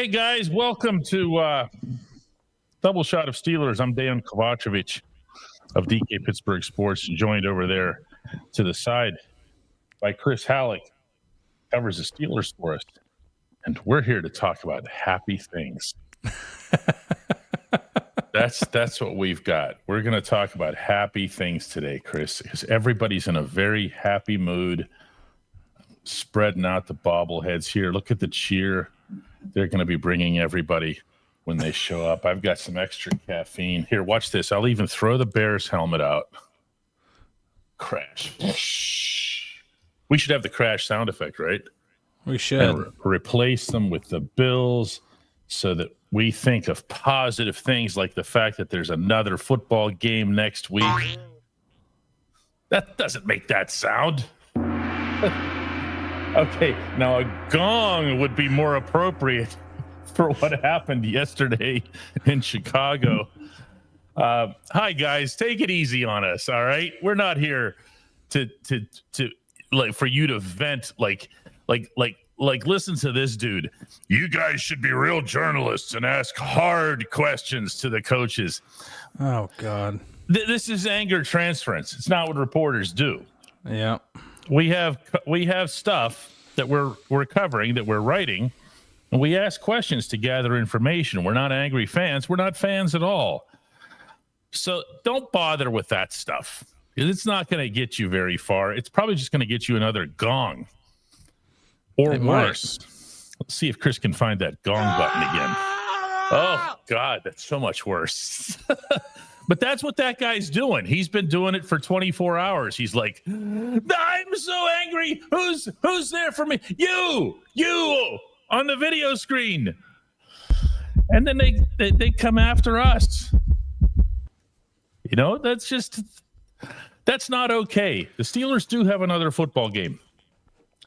Hey guys, welcome to Double Shot of Steelers. I'm Dejan Kovacevic of DK Pittsburgh Sports, joined over there to the side by Chris Halleck, covers the Steelers for us. And we're here to talk about happy things. That's what we've got. We're going to talk about happy things today, Chris, because everybody's in a very happy mood, spreading out the bobbleheads here. Look at the cheer they're going to be bringing everybody when they show up. I've got some extra caffeine. Here, watch this. I'll even throw the Bears helmet out. Crash. We should have the crash sound effect, right? We should. And replace them with the Bills so that we think of positive things like the fact that there's another football game next week. That doesn't make that sound. Okay, now a gong would be more appropriate for what happened yesterday in Chicago. Hi guys, take it easy on us, all right? We're not here to like for you to vent like listen to this dude. You guys should be real journalists and ask hard questions to the coaches. Oh God. This is anger transference. It's not what reporters do. Yeah. We have stuff that we're covering, that we're writing, and we ask questions to gather information. We're not angry fans. We're not fans at all. So don't bother with that stuff. It's not going to get you very far. It's probably just going to get you another gong. Or worse. Let's see if Chris can find that gong button again. Oh, God, that's so much worse. But that's what that guy's doing. He's been doing it for 24 hours. He's like, I'm so angry. Who's there for me? You on the video screen. And then they come after us. You know, that's not okay. The Steelers do have another football game.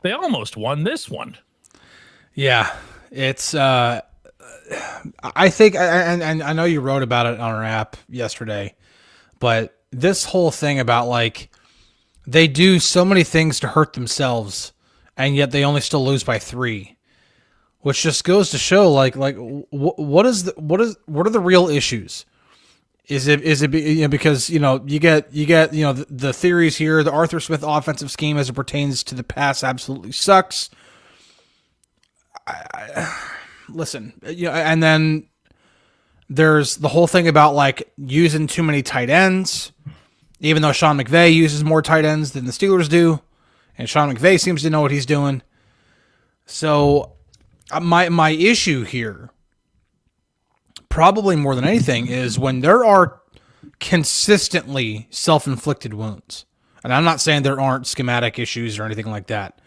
They almost won this one. Yeah, it's I think, and I know you wrote about it on our app yesterday, but this whole thing about like they do so many things to hurt themselves, and yet they only still lose by 3, which just goes to show like what are the real issues? Is it because you get the theories here, the Arthur Smith offensive scheme as it pertains to the pass absolutely sucks. Listen, and then there's the whole thing about like using too many tight ends, even though Sean McVay uses more tight ends than the Steelers do, and Sean McVay seems to know what he's doing. So my issue here, probably more than anything, is when there are consistently self-inflicted wounds. And I'm not saying there aren't schematic issues or anything like that,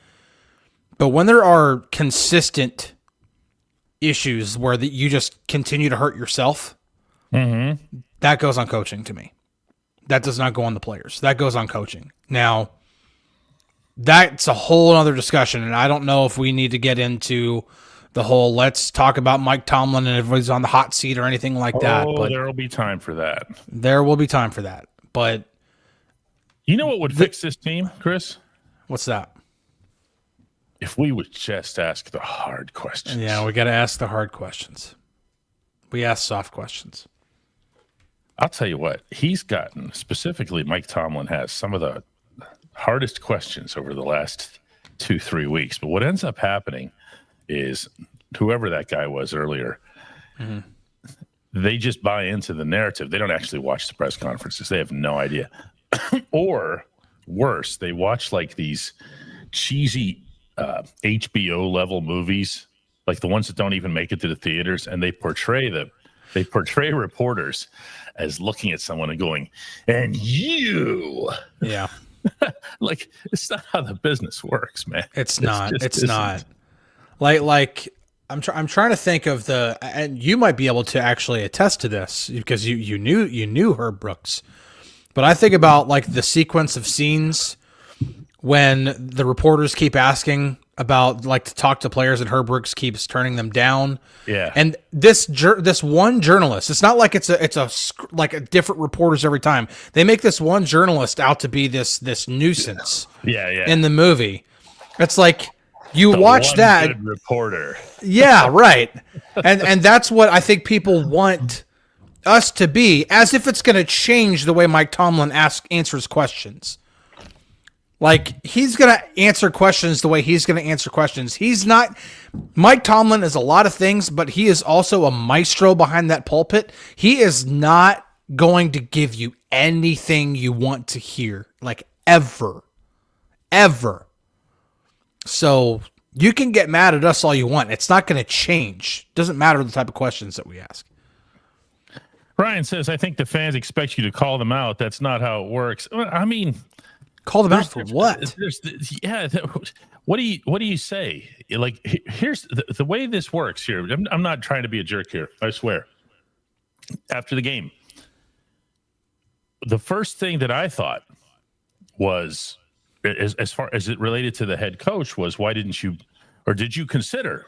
but when there are consistent issues where you just continue to hurt yourself, that goes on coaching to me. That does not go on the players. That goes on coaching. Now, that's a whole other discussion, and I don't know if we need to get into the whole let's talk about Mike Tomlin and everybody's on the hot seat or anything like that. But there will be time for that. There will be time for that. But you know what would fix this team, Chris? What's that? If we would just ask the hard questions. Yeah, we got to ask the hard questions. We ask soft questions. I'll tell you what, he's gotten, specifically Mike Tomlin has some of the hardest questions over the last 2-3 weeks. But what ends up happening is whoever that guy was earlier, they just buy into the narrative. They don't actually watch the press conferences. They have no idea. Or worse, they watch like these cheesy HBO level movies, like the ones that don't even make it to the theaters, and they portray reporters as looking at someone and going, and you. Yeah. Like, it's not how the business works, man. It's not. Like I'm trying to think of and you might be able to actually attest to this because you knew Herb Brooks. But I think about like the sequence of scenes when the reporters keep asking about like to talk to players and Herb Brooks keeps turning them down. Yeah. And this one journalist, it's not like it's like a different reporters every time. They make this one journalist out to be this nuisance. Yeah. In the movie. It's like You The watch one that. good reporter. Yeah, right. And that's what I think people want us to be, as if it's going to change the way Mike Tomlin answers questions. Like, he's going to answer questions the way he's going to answer questions. He's not. Mike Tomlin is a lot of things, but he is also a maestro behind that pulpit. He is not going to give you anything you want to hear, like, ever. Ever. So you can get mad at us all you want. It's not going to change. Doesn't matter the type of questions that we ask. Ryan says, I think the fans expect you to call them out. That's not how it works. I mean, call them out for what? What do you say? Like, here's the way this works here. I'm not trying to be a jerk here. I swear. After the game, the first thing that I thought was, as far as it related to the head coach, was why didn't you, or did you consider,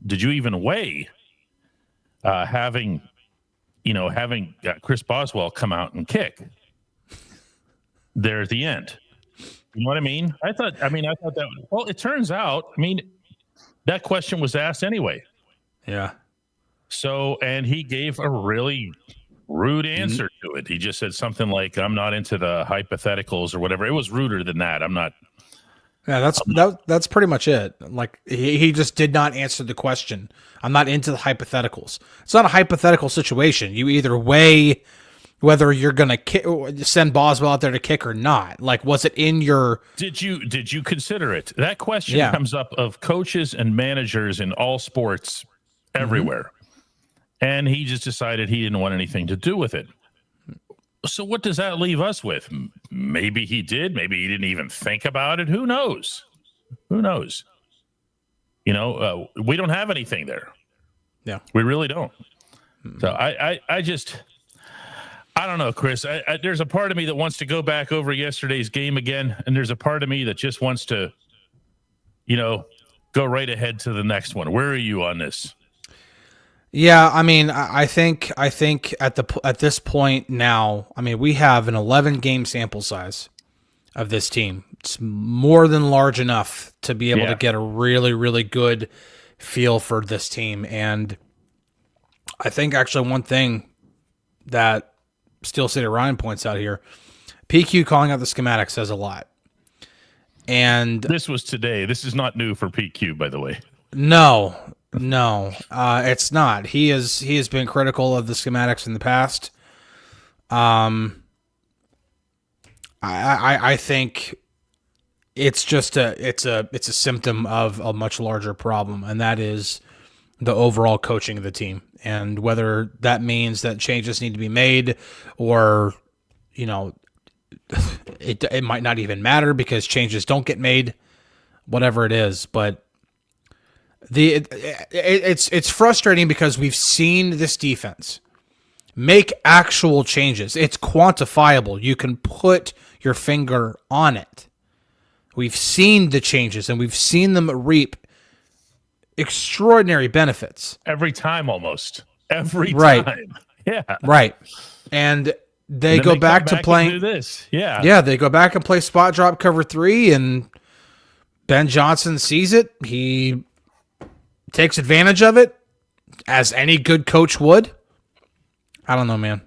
did you even weigh having Chris Boswell come out and kick there at the end? You know what I mean? I thought that. Well, it turns out, that question was asked anyway. Yeah. So, and he gave a really rude answer to it. He just said something like, "I'm not into the hypotheticals" or whatever. It was ruder than that. I'm not. Yeah, that's pretty much it. Like, he just did not answer the question. I'm not into the hypotheticals. It's not a hypothetical situation. You either weigh whether you're going to send Boswell out there to kick or not. Like, was it in your... Did you consider it? That question comes up of coaches and managers in all sports everywhere. And he just decided he didn't want anything to do with it. So what does that leave us with? Maybe he did. Maybe he didn't even think about it. Who knows? We don't have anything there. Yeah, we really don't. So I don't know, Chris. There's a part of me that wants to go back over yesterday's game again, and there's a part of me that just wants to, go right ahead to the next one. Where are you on this? Yeah, I think at this point now, we have an 11-game sample size of this team. It's more than large enough to be able to get a really, really good feel for this team. And I think actually one thing that Steel City Ryan points out here, PQ calling out the schematic says a lot. And this was today. This is not new for PQ, by the way. No, it's not. He has been critical of the schematics in the past. I think it's just a symptom of a much larger problem, and that is the overall coaching of the team. And whether that means that changes need to be made, or it might not even matter because changes don't get made, whatever it is, but it's frustrating because we've seen this defense make actual changes. It's quantifiable. You can put your finger on it. We've seen the changes, and we've seen them reap extraordinary benefits. Every time, almost. Every right. time. Yeah. Right. And they go back to playing this. Yeah. Yeah, they go back and play spot drop cover 3, and Ben Johnson sees it. He takes advantage of it, as any good coach would. I don't know, man.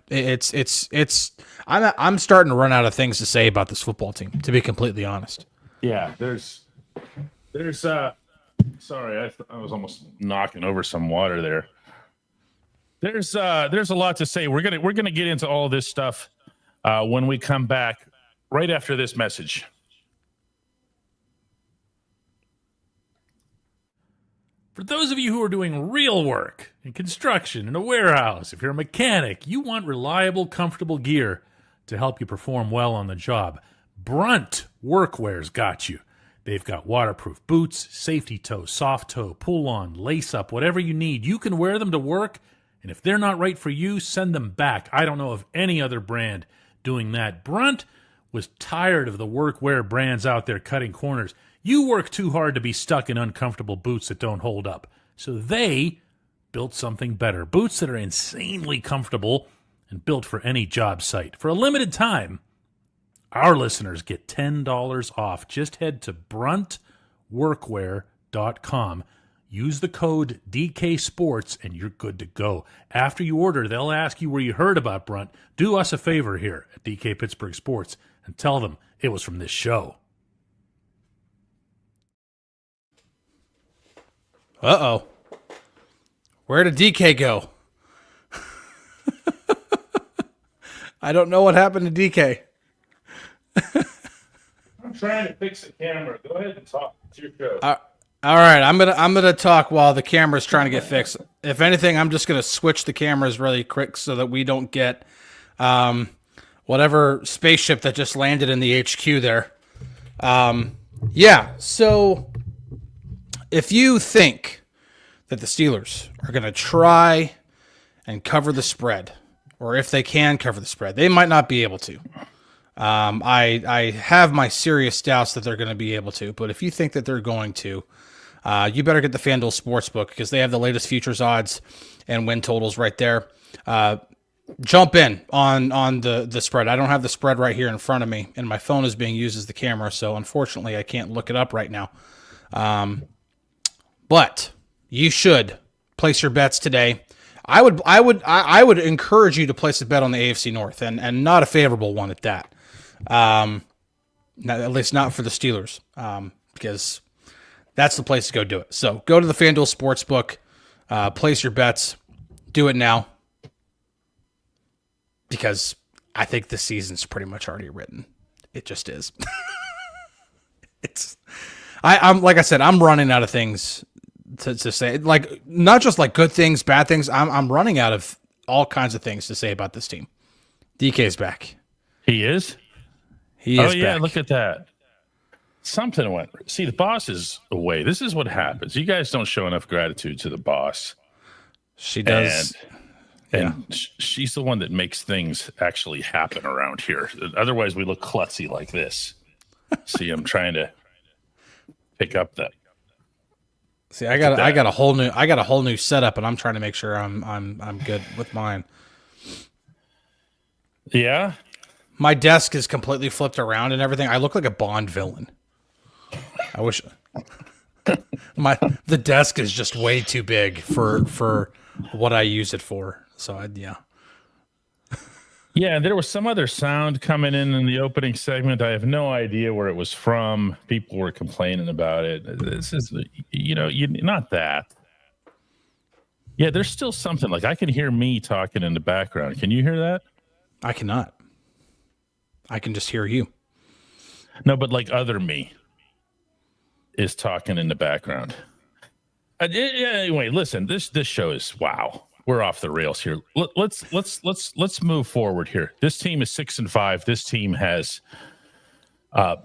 I'm starting to run out of things to say about this football team, to be completely honest. Yeah, there's sorry, I was almost knocking over some water there. There's a lot to say. We're gonna get into all this stuff when we come back right after this message. For those of you who are doing real work in construction, in a warehouse, if you're a mechanic, you want reliable, comfortable gear to help you perform well on the job. Brunt Workwear's got you. They've got waterproof boots, safety toe, soft toe, pull-on, lace-up, whatever you need. You can wear them to work, and if they're not right for you, send them back. I don't know of any other brand doing that. Brunt was tired of the workwear brands out there cutting corners. You work too hard to be stuck in uncomfortable boots that don't hold up. So they built something better. Boots that are insanely comfortable and built for any job site. For a limited time, our listeners get $10 off. Just head to bruntworkwear.com. DKPittsburghSports.com. Use the code DK Sports and you're good to go. After you order, they'll ask you where you heard about Brunt. Do us a favor here at DK Pittsburgh Sports and tell them it was from this show. Uh-oh. Where did DK go? I don't know what happened to DK. I'm trying to fix the camera. Go ahead and talk. It's your show. All right, I'm gonna talk while the camera's trying to get fixed. If anything, I'm just gonna switch the cameras really quick so that we don't get whatever spaceship that just landed in the HQ there. Yeah. So if you think that the Steelers are gonna try and cover the spread, or if they can cover the spread, they might not be able to. I have my serious doubts that they're going to be able to, but if you think that they're going to, you better get the FanDuel Sportsbook because they have the latest futures odds and win totals right there. Jump in on the spread. I don't have the spread right here in front of me, and my phone is being used as the camera, so unfortunately I can't look it up right now. But you should place your bets today. I would encourage you to place a bet on the AFC North and not a favorable one at that. At least not for the Steelers, because that's the place to go do it. So go to the FanDuel Sportsbook, place your bets, do it now, because I think the season's pretty much already written. It just is. I'm like I said, I'm running out of things to say, like not just like good things, bad things. I'm running out of all kinds of things to say about this team. DK's back. He is? He is yeah, back. look at that. Something went. See, the boss is away. This is what happens. You guys don't show enough gratitude to the boss. She does. And she's the one that makes things actually happen around here. Otherwise, we look klutzy like this. See, I'm trying to pick up that. See, I got a whole new setup, and I'm trying to make sure I'm good with mine. Yeah. My desk is completely flipped around and everything. I look like a Bond villain. I wish the desk is just way too big for what I use it for. So yeah. Yeah, there was some other sound coming in the opening segment. I have no idea where it was from. People were complaining about it. This is, not that. Yeah, there's still something. Like I can hear me talking in the background. Can you hear that? I cannot. I can just hear you. No, but like other me is talking in the background. Anyway, listen, this show is wow. We're off the rails here. Let's move forward here. This team is 6-5. This team has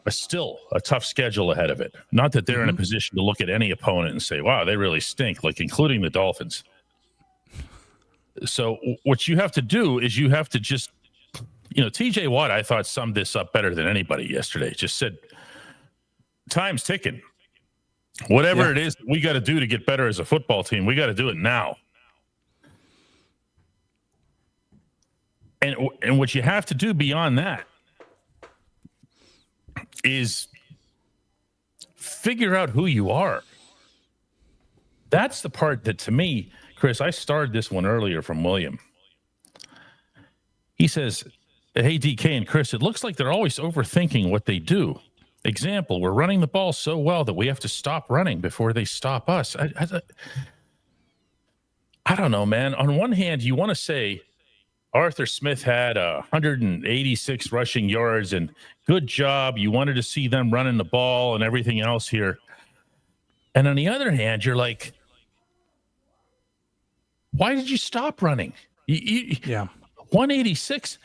still a tough schedule ahead of it. Not that they're in a position to look at any opponent and say, "Wow, they really stink," like including the Dolphins. So what you have to do is you have to just. TJ Watt, I thought, summed this up better than anybody yesterday. Just said, time's ticking. Whatever it is we got to do to get better as a football team, we got to do it now. And what you have to do beyond that is figure out who you are. That's the part that, to me, Chris, I started this one earlier from William. He says, "Hey, DK and Chris, it looks like they're always overthinking what they do. Example, we're running the ball so well that we have to stop running before they stop us." I don't know, man. On one hand, you want to say Arthur Smith had 186 rushing yards and good job. You wanted to see them running the ball and everything else here. And on the other hand, you're like, why did you stop running? 186.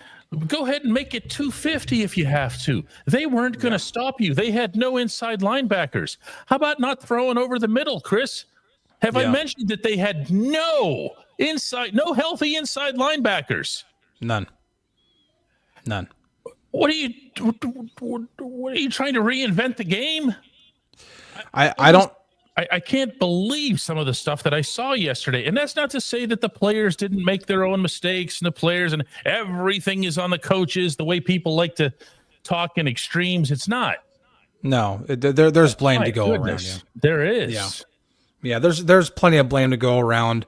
Go ahead and make it 250 if you have to. They weren't going to stop you. They had no inside linebackers. How about not throwing over the middle, Chris? Have I mentioned that they had no healthy inside linebackers? None. What are you trying to reinvent the game? I can't believe some of the stuff that I saw yesterday. And that's not to say that the players didn't make their own mistakes and the players and everything is on the coaches, the way people like to talk in extremes. It's not. No, there's blame My to go goodness, around. there is. Yeah. Yeah, there's plenty of blame to go around.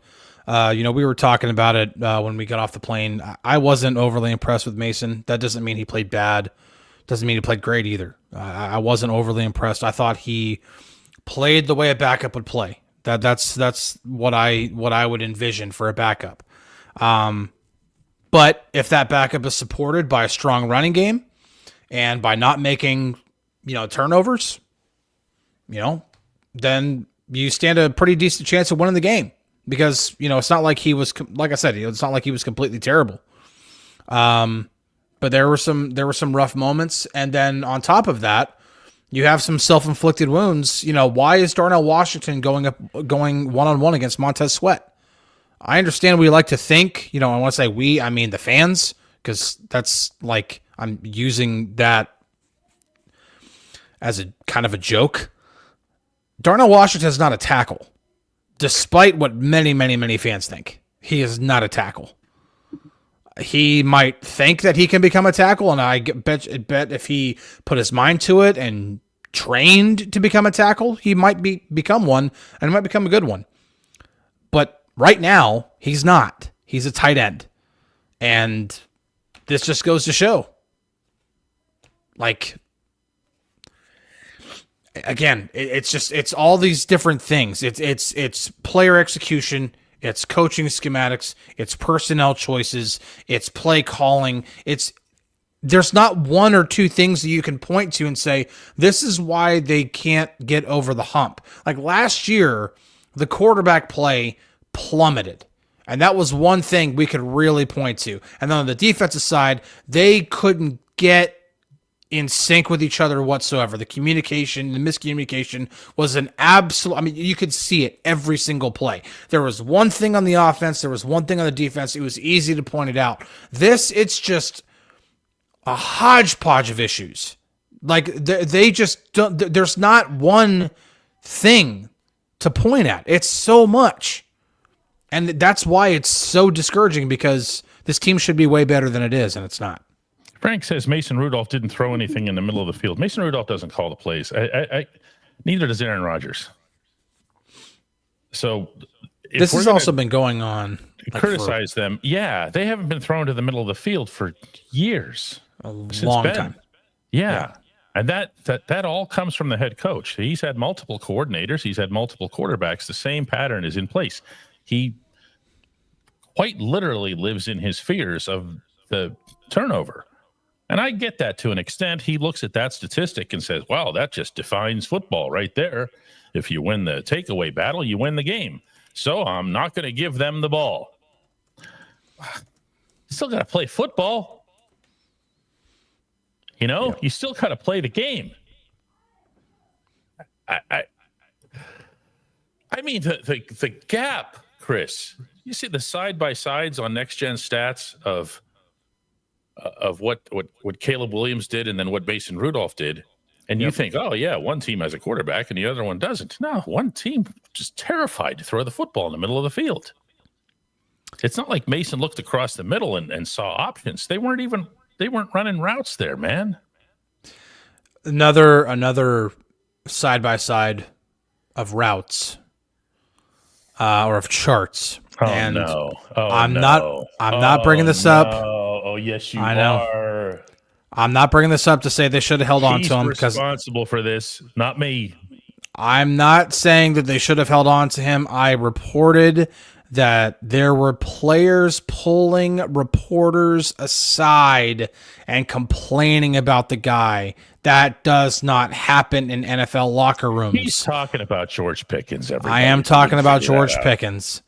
We were talking about it when we got off the plane. I wasn't overly impressed with Mason. That doesn't mean he played bad. Doesn't mean he played great either. I wasn't overly impressed. I thought he played the way a backup would play. That's what I would envision for a backup. But if that backup is supported by a strong running game and by not making turnovers, then you stand a pretty decent chance of winning the game, because it's not like he was, like I said, it's not like he was completely terrible. But there were some rough moments, and then on top of that, you have some self-inflicted wounds. Why is Darnell Washington going one-on-one against Montez Sweat? I understand we like to think, I want to say we, I mean the fans, because that's like I'm using that as a kind of a joke. Darnell Washington is not a tackle, despite what many, many, many fans think. He is not a tackle. He might think that he can become a tackle, and I bet if he put his mind to it and trained to become a tackle, he might become one, and might become a good one. But right now, he's not. He's a tight end. And this just goes to show. Like, again, it's all these different things. It's player execution, it's coaching schematics, it's personnel choices, it's play calling. There's not one or two things that you can point to and say, this is why they can't get over the hump. Like last year, the quarterback play plummeted. And that was one thing we could really point to. And then on the defensive side, they couldn't get in sync with each other whatsoever. The communication, the miscommunication was an absolute, you could see it every single play. There was one thing on the offense, there was one thing on the defense. It was easy to point it out. It's just a hodgepodge of issues. Like they just don't, there's not one thing to point at. It's so much. And that's why it's so discouraging, because this team should be way better than it is, and it's not. Frank says Mason Rudolph didn't throw anything in the middle of the field. Mason Rudolph doesn't call the plays. Neither does Aaron Rodgers. So this has also been going on. Criticize them. Yeah, they haven't been thrown to the middle of the field for years. A long time. Yeah. And that all comes from the head coach. He's had multiple coordinators. He's had multiple quarterbacks. The same pattern is in place. He quite literally lives in his fears of the turnover. And I get that to an extent. He looks at that statistic and says, wow, that just defines football right there. If you win the takeaway battle, you win the game. So I'm not going to give them the ball. Still got to play football. You still got to play the game. I mean, the gap, Chris, you see the side-by-sides on next-gen stats of what Caleb Williams did and then what Mason Rudolph did, and you think, oh yeah, one team has a quarterback and the other one doesn't. No, one team just terrified to throw the football in the middle of the field. It's not like Mason looked across the middle and saw options. They weren't running routes there, man. Another side-by-side of routes or of charts. I'm not bringing this up. Oh, yes, you I know. are. I'm not bringing this up to say they should have held on to him, because responsible for this, not me. I'm not saying that they should have held on to him. I reported that there were players pulling reporters aside and complaining about the guy. That does not happen in NFL locker rooms. He's talking about George Pickens. I am talking about George Pickens.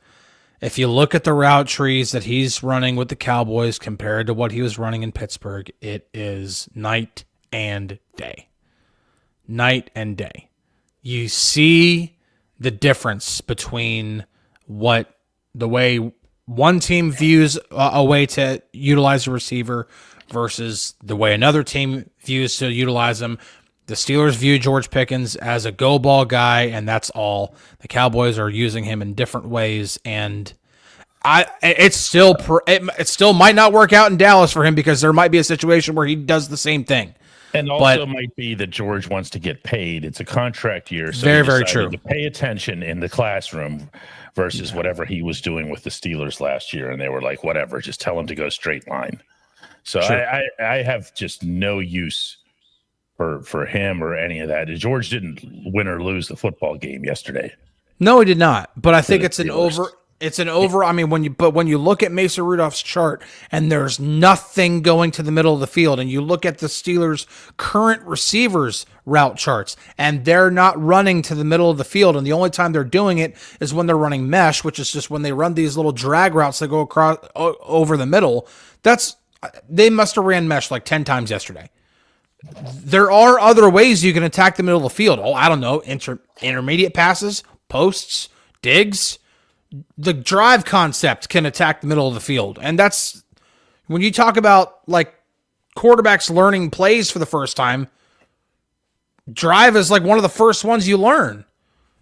If you look at the route trees that he's running with the Cowboys compared to what he was running in Pittsburgh, it is night and day. Night and day. You see the difference between the way one team views a way to utilize a receiver versus the way another team views to utilize them. The Steelers view George Pickens as a go ball guy, and that's all. The Cowboys are using him in different ways, and it still might not work out in Dallas for him, because there might be a situation where he does the same thing. And also might be that George wants to get paid. It's a contract year. So very true. To pay attention in the classroom versus whatever he was doing with the Steelers last year. And they were like, whatever, just tell him to go straight line. So I have just no use for him or any of that. George didn't win or lose the football game yesterday. No, he did not. But I think it's an over. It's an over. I mean, when you look at Mason Rudolph's chart and there's nothing going to the middle of the field, and you look at the Steelers' current receivers route charts, and they're not running to the middle of the field, and the only time they're doing it is when they're running mesh, which is just when they run these little drag routes that go across over the middle. They must have ran mesh like 10 times yesterday. There are other ways you can attack the middle of the field. Oh, I don't know, intermediate passes, posts, digs. The drive concept can attack the middle of the field. And that's when you talk about like quarterbacks learning plays for the first time, drive is like one of the first ones you learn.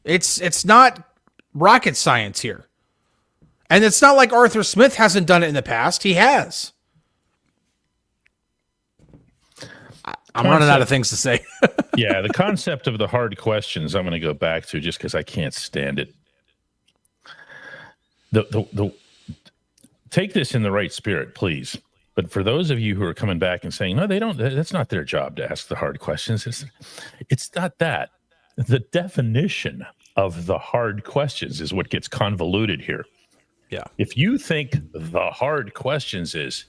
It's not rocket science here. And it's not like Arthur Smith hasn't done it in the past. He has. I'm running out of things to say. Yeah, the concept of the hard questions I'm going to go back to just because I can't stand it. The take this in the right spirit, please. But for those of you who are coming back and saying, no, they don't, that's not their job to ask the hard questions. It's not that. The definition of the hard questions is what gets convoluted here. Yeah. If you think the hard questions is,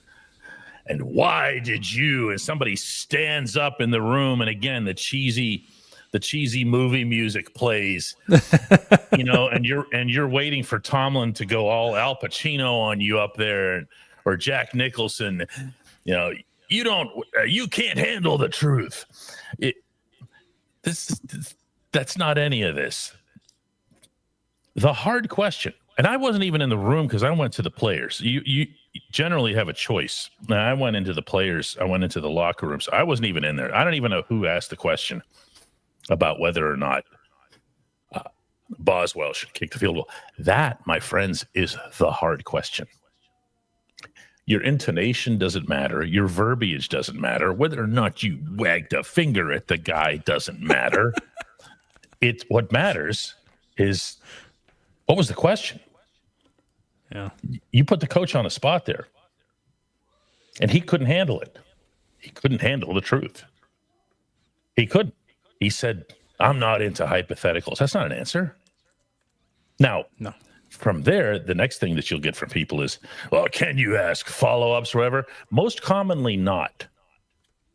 and why did you, and somebody stands up in the room, and again, the cheesy movie music plays, and you're waiting for Tomlin to go all Al Pacino on you up there, or Jack Nicholson, you can't handle the truth. That's not any of this. The hard question, and I wasn't even in the room because I went to the players. You generally have a choice. Now, I went into the players. I went into the locker room, so I wasn't even in there. I don't even know who asked the question about whether or not Boswell should kick the field goal. That, my friends, is the hard question. Your intonation doesn't matter. Your verbiage doesn't matter. Whether or not you wagged a finger at the guy doesn't matter. What matters is, what was the question? Yeah. You put the coach on the spot there, and he couldn't handle it. He couldn't handle the truth. He couldn't. He said, I'm not into hypotheticals. That's not an answer. Now, no. From there, the next thing that you'll get from people is, well, can you ask follow-ups or whatever? Most commonly not.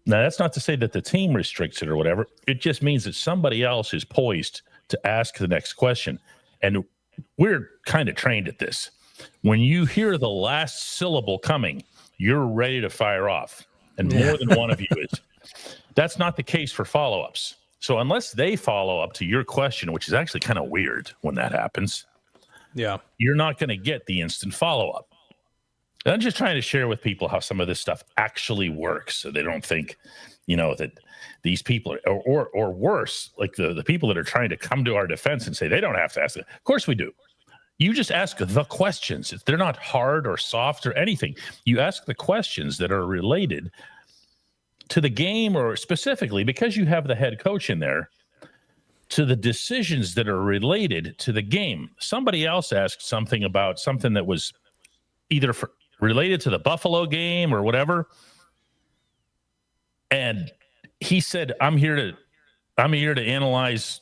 Now, that's not to say that the team restricts it or whatever. It just means that somebody else is poised to ask the next question. And we're kind of trained at this. When you hear the last syllable coming, you're ready to fire off. And more than one of you is. That's not the case for follow-ups. So unless they follow up to your question, which is actually kind of weird when that happens, you're not going to get the instant follow-up. And I'm just trying to share with people how some of this stuff actually works, so they don't think, that these people are, or worse, like the people that are trying to come to our defense and say they don't have to ask it. Of course we do. You just ask the questions. They're not hard or soft or anything. You ask the questions that are related to the game, or specifically because you have the head coach in there, to the decisions that are related to the game. Somebody else asked something about something that was either related to the Buffalo game or whatever. And he said, I'm here to analyze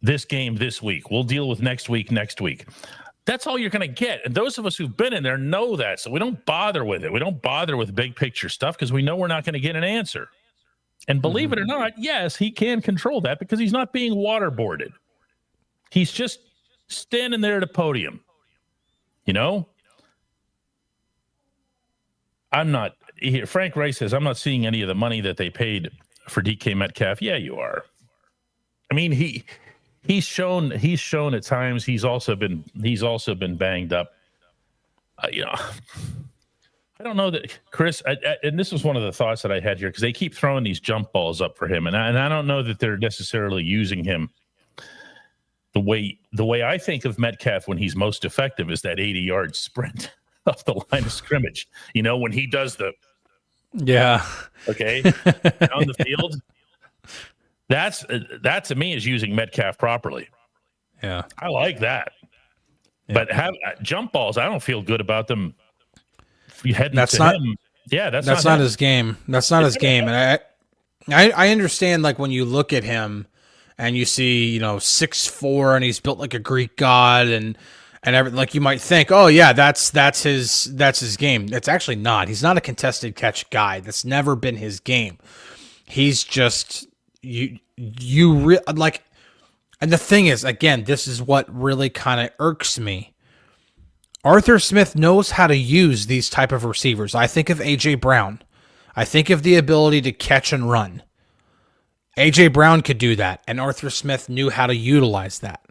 this game this week. We'll deal with next week. That's all you're going to get. And those of us who've been in there know that. So we don't bother with it. We don't bother with big picture stuff because we know we're not going to get an answer. And believe it or not, yes, he can control that because he's not being waterboarded. He's just standing there at a podium. Frank Rice says, I'm not seeing any of the money that they paid for DK Metcalf. Yeah, you are. I mean, He's shown at times. He's also been banged up. I don't know that Chris. And this was one of the thoughts that I had here because they keep throwing these jump balls up for him, and I don't know that they're necessarily using him the way I think of Metcalf when he's most effective is that 80-yard sprint off the line of scrimmage. When he does Yeah. Okay, on the field. That to me is using Metcalf properly. Yeah. I like that. But have jump balls, I don't feel good about them heading That's to not him. Yeah, that's not him. his game. That's not his game. And I understand, like, when you look at him and you see, 6'4", and he's built like a Greek god, and everything, like, you might think, oh yeah, that's his game. It's actually not. He's not a contested catch guy. That's never been his game. He's just like, and the thing is, again, this is what really kind of irks me. Arthur Smith knows how to use these type of receivers. I think of A.J. Brown. I think of the ability to catch and run. A.J. Brown could do that, and Arthur Smith knew how to utilize that.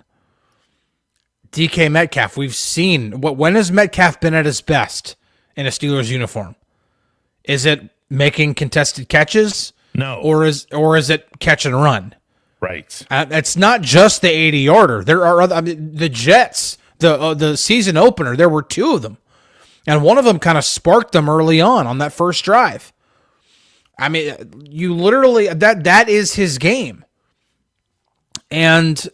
DK Metcalf, we've seen. When has Metcalf been at his best in a Steelers uniform? Is it making contested catches? No. Or is it catch and run? Right. It's not just the 80-yarder. There are other. I mean, the Jets, the season opener, there were 2 of them, and one of them kind of sparked them early on that first drive. I mean, you literally that is his game. And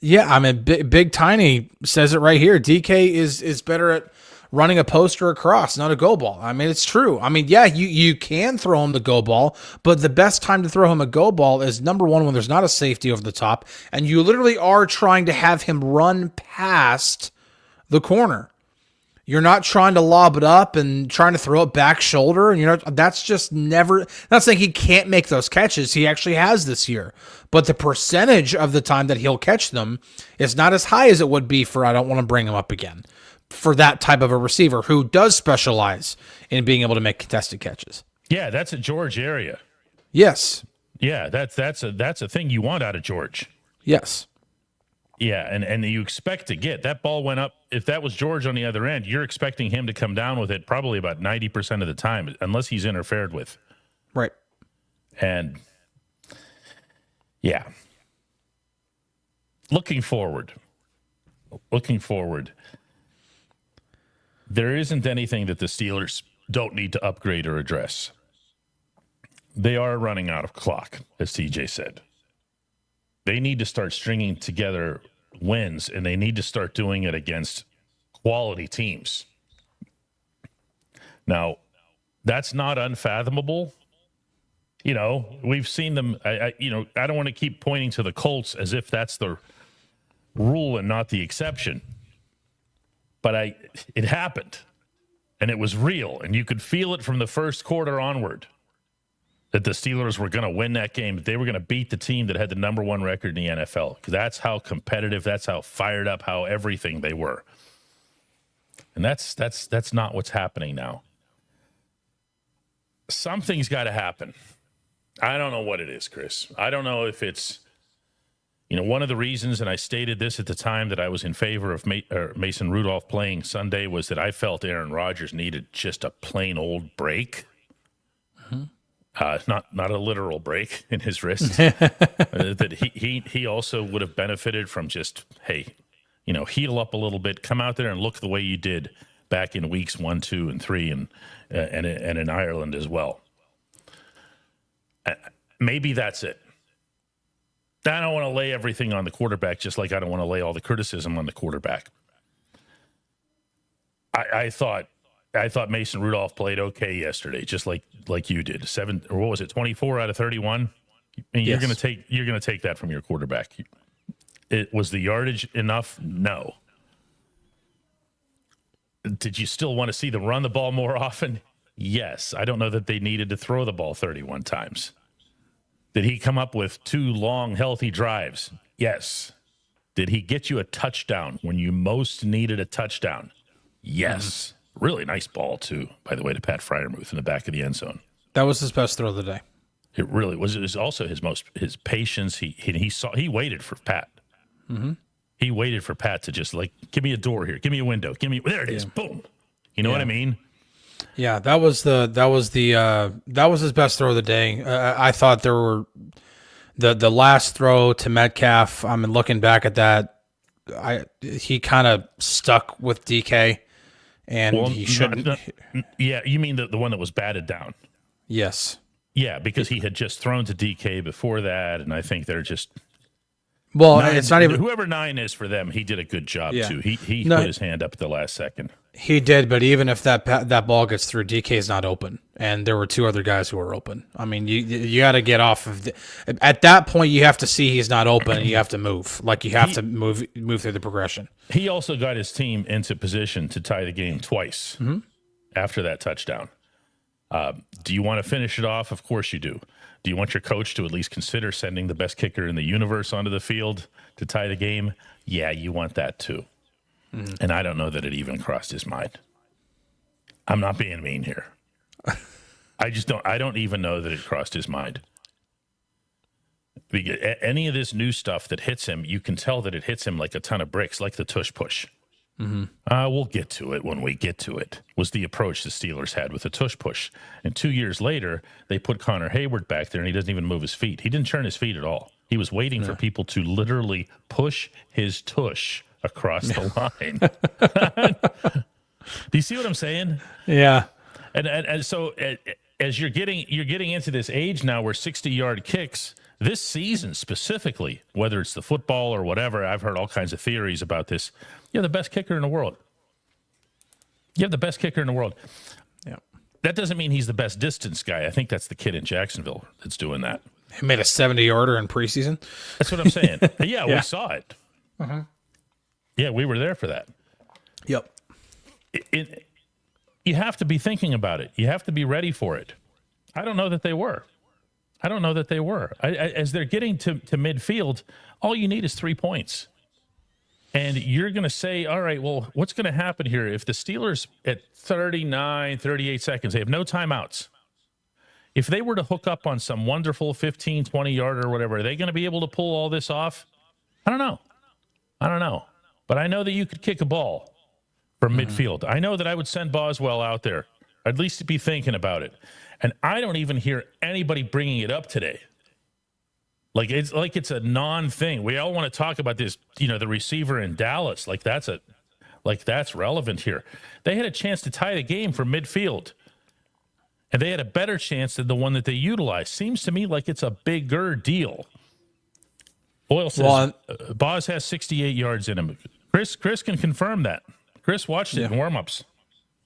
yeah, I mean, Big Tiny says it right here. DK is better at running a post or a cross, not a go ball. I mean, it's true. I mean, yeah, you can throw him the go ball, but the best time to throw him a go ball is, number one, when there's not a safety over the top, and you literally are trying to have him run past the corner. You're not trying to lob it up and trying to throw it back shoulder, and that's just never. Not saying he can't make those catches. He actually has this year, but the percentage of the time that he'll catch them is not as high as it would be for, I don't want to bring him up again, for that type of a receiver who does specialize in being able to make contested catches. Yeah, that's a George area. Yes. Yeah, that's a thing you want out of George. Yes. Yeah, and you expect to get that ball went up. If that was George on the other end, you're expecting him to come down with it probably about 90% of the time, unless he's interfered with. Right. And yeah, looking forward, there isn't anything that the Steelers don't need to upgrade or address. They are running out of clock, as TJ said. They need to start stringing together wins, and they need to start doing it against quality teams. Now, that's not unfathomable. We've seen them. I don't want to keep pointing to the Colts as if that's the rule and not the exception. But it happened, and it was real, and you could feel it from the first quarter onward that the Steelers were going to win that game, that they were going to beat the team that had the number 1 record in the NFL. That's how competitive, that's how fired up, how everything they were. And that's not what's happening now. Something's got to happen. I don't know what it is, Chris. I don't know if it's, one of the reasons, and I stated this at the time, that I was in favor of Mason Rudolph playing Sunday, was that I felt Aaron Rodgers needed just a plain old break. Not a literal break in his wrist. That he also would have benefited from just, hey, heal up a little bit, come out there and look the way you did back in weeks 1, 2, and 3, and in Ireland as well. Maybe that's it. I don't want to lay everything on the quarterback, just like I don't want to lay all the criticism on the quarterback. I thought Mason Rudolph played okay yesterday, just like you did. 24 out of 31. Yes. You're going to take that from your quarterback. It was the yardage enough? No. Did you still want to see them run the ball more often? Yes. I don't know that they needed to throw the ball 31 times. Did he come up with 2 long, healthy drives? Yes. Did he get you a touchdown when you most needed a touchdown? Yes. Really nice ball, too, by the way, to Pat Freiermuth in the back of the end zone. That was his best throw of the day. It really was. It was also his patience. He waited for Pat. Mm-hmm. He waited for Pat to just give me a door here, give me a window, there it is, boom. You know what I mean? Yeah, that was his best throw of the day. I thought there were the last throw to Metcalf. I mean, looking back at that, he kind of stuck with DK, and he shouldn't. Yeah, you mean the one that was batted down? Yes. Yeah, because he had just thrown to DK before that, and I think they're just Well, it's not even whoever 9 is for them. He did a good job too. He No. put his hand up at the last second. he did, but even if that ball gets through, DK's not open, and there were 2 other guys who were open. I mean, you got to get off of at that point. You have to see he's not open, and you have to move. Like you have to move through the progression. He also got his team into position to tie the game twice after that touchdown. Do you want to finish it off? Of course you do. Do you want your coach to at least consider sending the best kicker in the universe onto the field to tie the game? Yeah, you want that too. And I don't know that it even crossed his mind. I'm not being mean here. I don't even know that it crossed his mind. Because any of this new stuff that hits him, you can tell that it hits him like a ton of bricks, like the tush push. We'll get to it when we get to it, was the approach the Steelers had with the tush push. And 2 years later, they put Connor Hayward back there, and he doesn't even move his feet. He didn't turn his feet at all. He was waiting for people to literally push his tush across the line. Do you see what I'm saying? Yeah. And so as you're getting into this age now where 60-yard kicks this season specifically, whether it's the football or whatever, I've heard all kinds of theories about this. You're the best kicker in the world. You have the best kicker in the world. Yeah. That doesn't mean he's the best distance guy. I think that's the kid in Jacksonville that's doing that. He made a 70-yarder in preseason. That's what I'm saying. Yeah, we saw it. Yeah, we were there for that. Yep. You have to be thinking about it. You have to be ready for it. I don't know that they were. As they're getting to midfield, all you need is 3 points. And you're going to say, all right, well, what's going to happen here if the Steelers at 39, 38 seconds, they have no timeouts. If they were to hook up on some wonderful 15, 20-yarder or whatever, are they going to be able to pull all this off? I don't know. But I know that you could kick a ball from midfield. I know that I would send Boswell out there. I'd at least be thinking about it. And I don't even hear anybody bringing it up today. It's a non-thing. We all want to talk about this, the receiver in Dallas. That's relevant here. They had a chance to tie the game from midfield. And they had a better chance than the one that they utilized. Seems to me like it's a bigger deal. Boyle says Boz has 68 yards in him. Chris can confirm that. Chris watched it in warm-ups.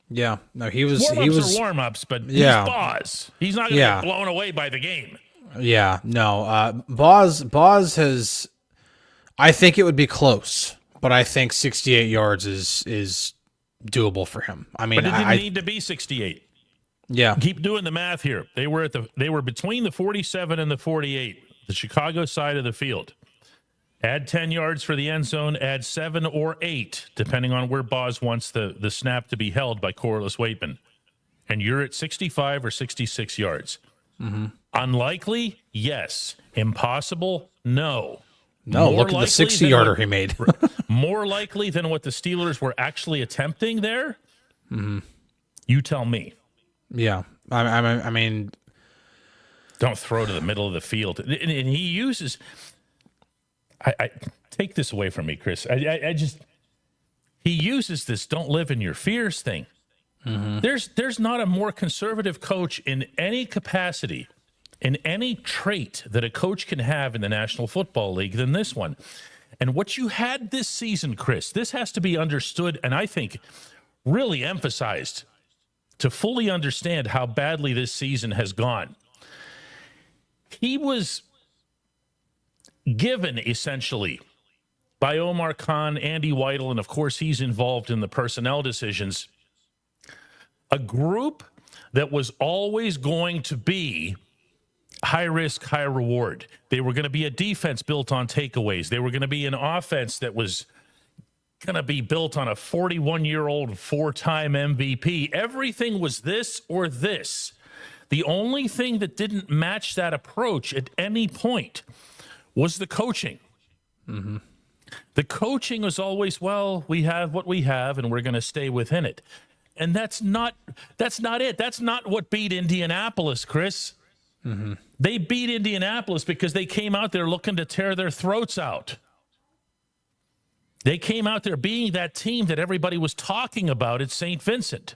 Yeah. No, he was warm-ups, but he's Boz. He's not going to get blown away by the game. Yeah. No. Boz has. I think it would be close, but I think 68 yards is doable for him. I mean, but it didn't need to be 68. Yeah. Keep doing the math here. They were between the 47 and the 48, the Chicago side of the field. Add 10 yards for the end zone, add 7 or 8, depending on where Boz wants the snap to be held by Corliss Waitman. And you're at 65 or 66 yards. Unlikely? Yes. Impossible? No. No, look at the 60-yarder he made. More likely than what the Steelers were actually attempting there? You tell me. Yeah. I mean... Don't throw to the middle of the field. And he uses... I take this away from me, Chris. He uses this "don't live in your fears" thing. There's not a more conservative coach in any capacity, in any trait that a coach can have in the National Football League than this one. And what you had this season, Chris, this has to be understood and I think really emphasized to fully understand how badly this season has gone. He was given essentially by Omar Khan, Andy Weidel, and of course he's involved in the personnel decisions, a group that was always going to be high risk, high reward. They were going to be a defense built on takeaways. They were going to be an offense that was going to be built on a 41-year-old 4-time MVP. Everything was this or this. The only thing that didn't match that approach at any point was the coaching. The coaching was always, well, we have what we have and we're going to stay within it. And that's not it. That's not what beat Indianapolis, Chris. They beat Indianapolis because they came out there looking to tear their throats out. They came out there being that team that everybody was talking about at St. Vincent.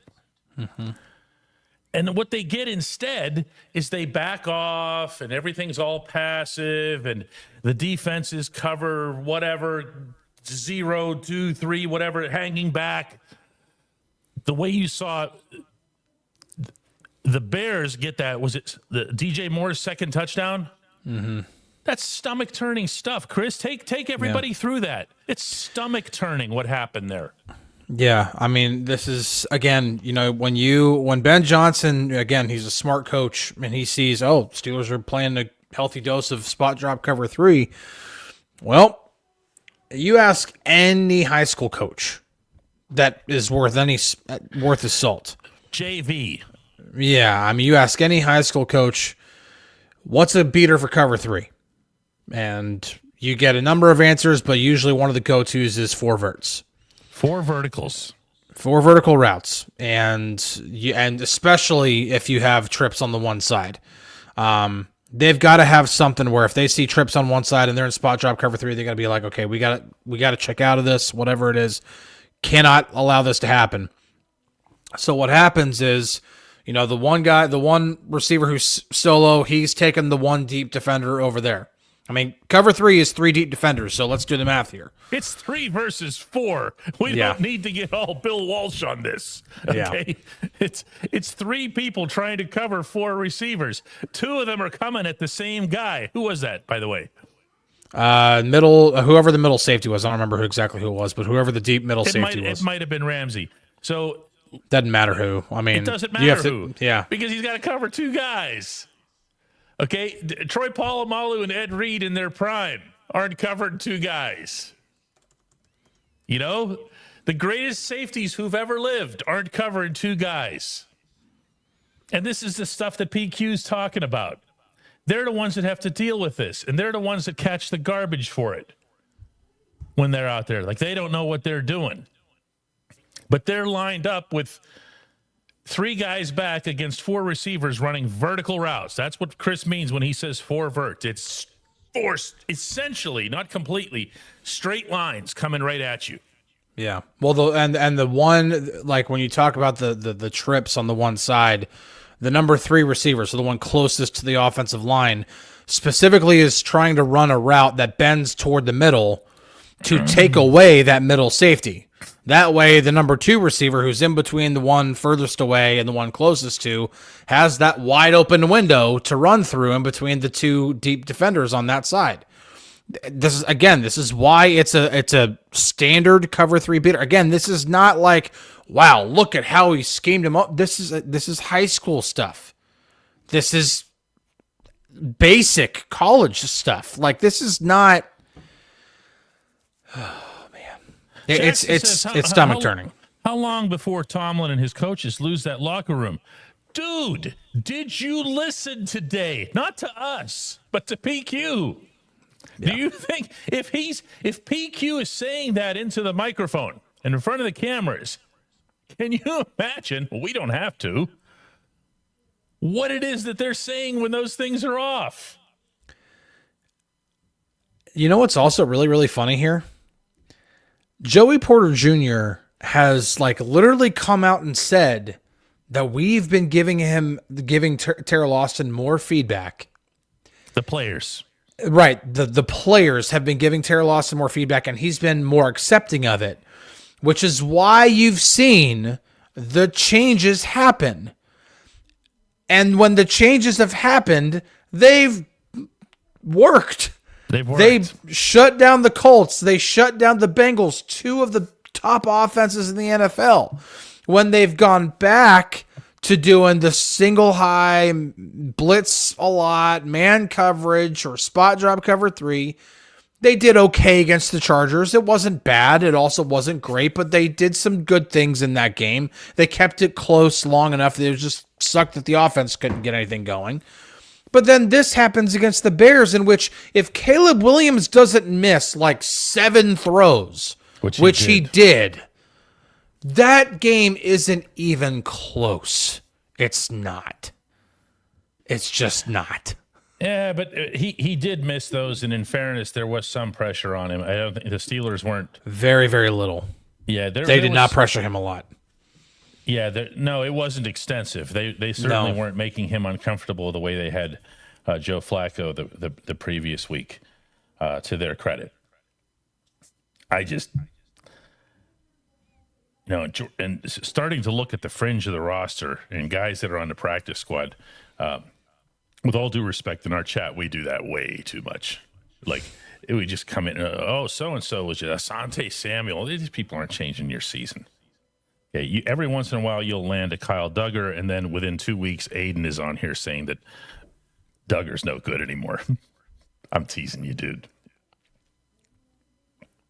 And what they get instead is they back off and everything's all passive and the defenses cover whatever, 0, 2, 3, whatever, hanging back. The way you saw the Bears get that, was it the DJ Moore's second touchdown? Mm-hmm. That's stomach turning stuff, Chris. Take everybody through that. It's stomach turning what happened there. Yeah, I mean, this is, again, when Ben Johnson, again, he's a smart coach, and he sees, Steelers are playing a healthy dose of spot drop cover 3. Well, you ask any high school coach that is worth his salt. JV. Yeah, I mean, you ask any high school coach, what's a beater for cover 3? And you get a number of answers, but usually one of the go-tos is 4 verts. 4 verticals. 4 vertical routes, and especially if you have trips on the one side. They've got to have something where if they see trips on one side and they're in spot drop cover 3, they got to be like, okay, we got to check out of this, whatever it is. Cannot allow this to happen. So what happens is, the one receiver who's solo, he's taking the one deep defender over there. I mean, cover 3 is 3 deep defenders, so let's do the math here. It's 3 versus 4. We don't need to get all Bill Walsh on this. Okay? Yeah. It's 3 people trying to cover 4 receivers. 2 of them are coming at the same guy. Who was that, by the way? Whoever the middle safety was. I don't remember exactly who it was, but whoever the deep middle safety was. It might have been Ramsey. So doesn't matter who. I mean, it doesn't matter who. Yeah. Because he's got to cover 2 guys. Okay, Troy Polamalu and Ed Reed in their prime aren't covering 2 guys. The greatest safeties who've ever lived aren't covering 2 guys. And this is the stuff that PQ's talking about. They're the ones that have to deal with this, and they're the ones that catch the garbage for it when they're out there. Like, they don't know what they're doing. But they're lined up with 3 guys back against 4 receivers running vertical routes. That's what Chris means when he says 4 vert. It's forced, essentially, not completely, straight lines coming right at you. Yeah. Well, the one, like when you talk about the trips on the one side, the number 3 receiver, so the one closest to the offensive line, specifically is trying to run a route that bends toward the middle to take away that middle safety. That way, the number 2 receiver, who's in between the one furthest away and the one closest to, has that wide open window to run through in between the 2 deep defenders on that side. This is why it's a standard cover 3 beater. Again, this is not like, wow, look at how he schemed him up. This is high school stuff. This is basic college stuff. Like, this is not. It's stomach turning. How long before Tomlin and his coaches lose that locker room? Dude, did you listen today? Not to us, but to PQ. Yeah. Do you think if PQ is saying that into the microphone and in front of the cameras, can you imagine? We don't have to. What it is that they're saying when those things are off. You know what's also really, really funny here? Joey Porter Jr. has literally come out and said that we've been giving Terrell Austin more feedback. The players. Right. The players have been giving Terrell Austin more feedback, and he's been more accepting of it, which is why you've seen the changes happen. And when the changes have happened, they've worked. They shut down the Colts. They shut down the Bengals, 2 of the top offenses in the NFL. When they've gone back to doing the single high, blitz a lot, man coverage, or spot drop cover 3, they did okay against the Chargers. It wasn't bad. It also wasn't great, but they did some good things in that game. They kept it close long enough that it just sucked that the offense couldn't get anything going. But then this happens against the Bears, in which if Caleb Williams doesn't miss 7 throws, which he did, that game isn't even close. It's not. It's just not. Yeah, but he did miss those, and in fairness, there was some pressure on him. I don't think the Steelers weren't. Very, very little. Yeah, they did not pressure him a lot. Yeah, no, it wasn't extensive. They certainly weren't making him uncomfortable the way they had Joe Flacco the previous week, to their credit. I just, and starting to look at the fringe of the roster and guys that are on the practice squad, with all due respect, in our chat, we do that way too much. Like, it would just come in, so-and-so was just Asante Samuel. These people aren't changing your season. Yeah, every once in a while, you'll land a Kyle Duggar, and then within 2 weeks, Aiden is on here saying that Duggar's no good anymore. I'm teasing you, dude.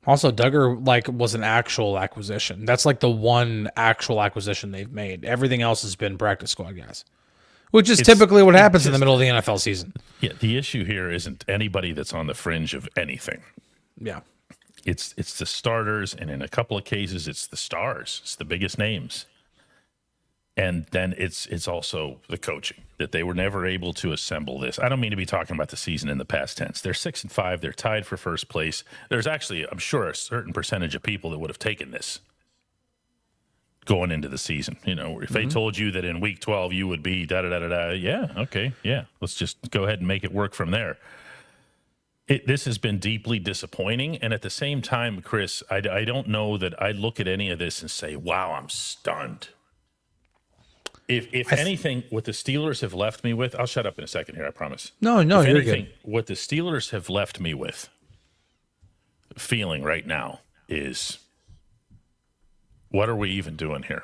Also, Duggar was an actual acquisition. That's like the one actual acquisition they've made. Everything else has been practice squad guys, which is typically what happens in the middle of the NFL season. Yeah, the issue here isn't anybody that's on the fringe of anything. Yeah. It's the starters, and in a couple of cases, it's the stars. It's the biggest names. And then it's also the coaching, that they were never able to assemble this. I don't mean to be talking about the season in the past tense. They're 6-5. They're tied for first place. There's actually, I'm sure, a certain percentage of people that would have taken this going into the season. If they told you that in week 12 you would be da-da-da-da-da, yeah, okay, yeah. Let's just go ahead and make it work from there. This has been deeply disappointing, and at the same time, Chris, I don't know that I look at any of this and say, wow, I'm stunned. If anything, what the Steelers have left me with, I'll shut up in a second here, I promise. No, if you're anything, good. What the Steelers have left me with, feeling right now, is, what are we even doing here?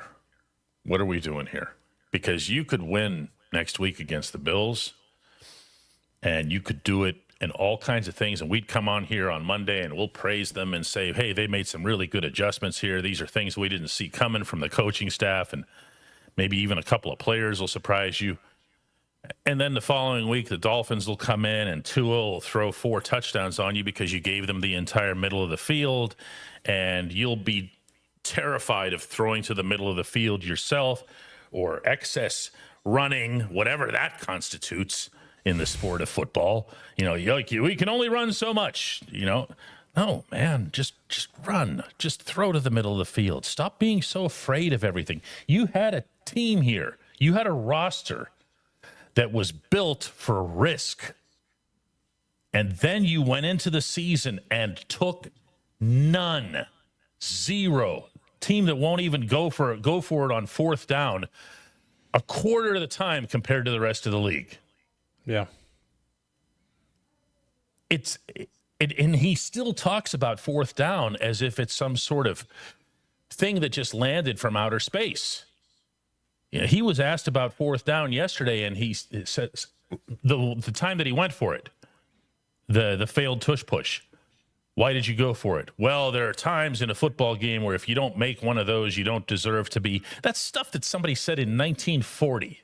What are we doing here? Because you could win next week against the Bills, and you could do it in all kinds of things, and we'd come on here on Monday and we'll praise them and say, hey, they made some really good adjustments here. These are things we didn't see coming from the coaching staff, and maybe even a couple of players will surprise you. And then the following week, the Dolphins will come in and Tua will throw 4 touchdowns on you because you gave them the entire middle of the field, and you'll be terrified of throwing to the middle of the field yourself, or excess running, whatever that constitutes in the sport of football. We can only run so much, No, man, just run. Just throw to the middle of the field. Stop being so afraid of everything. You had a team here. You had a roster that was built for risk. And then you went into the season and took none. 0. Team that won't even go for it on 4th down a quarter of the time compared to the rest of the league. Yeah. And he still talks about 4th down as if it's some sort of thing that just landed from outer space. He was asked about 4th down yesterday, and he says the time that he went for it, the failed tush push. Why did you go for it? Well, there are times in a football game where if you don't make one of those, you don't deserve to be. That's stuff that somebody said in 1940.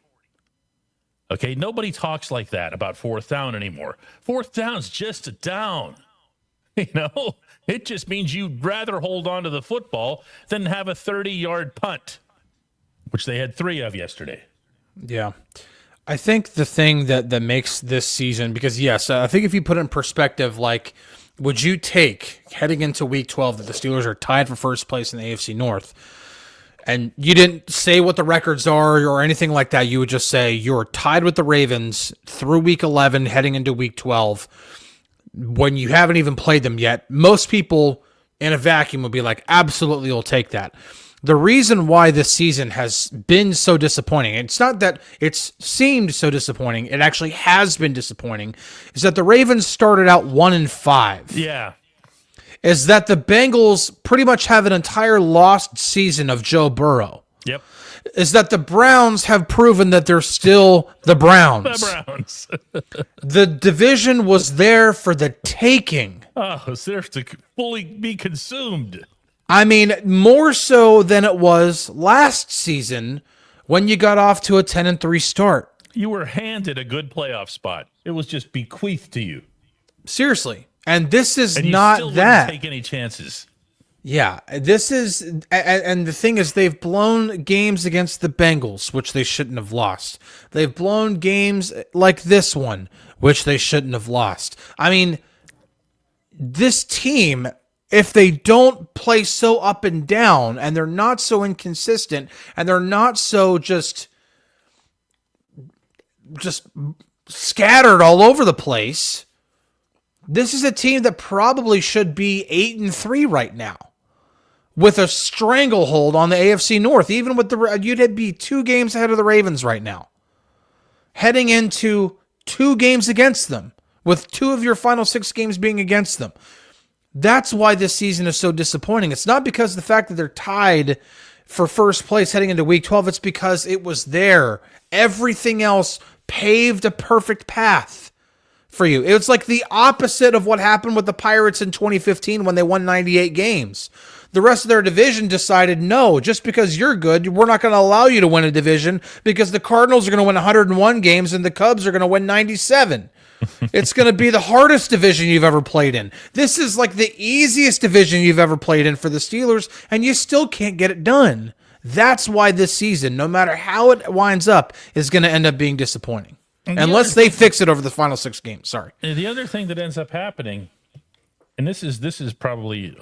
Okay, nobody talks like that about 4th down anymore. 4th down's just a down. It just means you'd rather hold on to the football than have a 30-yard punt, which they had 3 of yesterday. Yeah. I think the thing that makes this season, because yes, I think if you put it in perspective, would you take, heading into week 12, that the Steelers are tied for first place in the AFC North, and you didn't say what the records are or anything like that, you would just say you're tied with the Ravens through week 11 heading into week 12 when you haven't even played them yet? Most people in a vacuum would be like, absolutely, you'll take that. The reason why this season has been so disappointing, it's not that it's seemed so disappointing, it actually has been disappointing, is that the Ravens started out 1-5. Yeah. Is that the Bengals pretty much have an entire lost season of Joe Burrow. Yep. Is that the Browns have proven that they're still the Browns. The Browns. The division was there for the taking. Oh, it's there to fully be consumed. I mean, more so than it was last season when you got off to a 10-3 start. You were handed a good playoff spot. It was just bequeathed to you. Seriously. And this is and you not still that. Wouldn't take any chances. Yeah, this is, and the thing is, they've blown games against the Bengals, which they shouldn't have lost. They've blown games like this one, which they shouldn't have lost. I mean, this team if they don't play so up and down, and they're not so inconsistent, and they're not so just scattered all over the place, this is a team that probably should be 8-3 right now, with a stranglehold on the AFC North. Even with you'd be 2 games ahead of the Ravens right now, heading into 2 games against them, with 2 of your final 6 games being against them. That's why this season is so disappointing. It's not because of the fact that they're tied for first place heading into Week 12. It's because it was there. Everything else paved a perfect path for you. It was like the opposite of what happened with the Pirates in 2015 when they won 98 games. The rest of their division decided, no, just because you're good, we're not going to allow you to win a division because the Cardinals are going to win 101 games and the Cubs are going to win 97. It's going to be the hardest division you've ever played in. This is like the easiest division you've ever played in for the Steelers, and you still can't get it done. That's why this season, no matter how it winds up, is going to end up being disappointing. Unless they fix it over the final 6 games. Sorry. And the other thing that ends up happening, and this is probably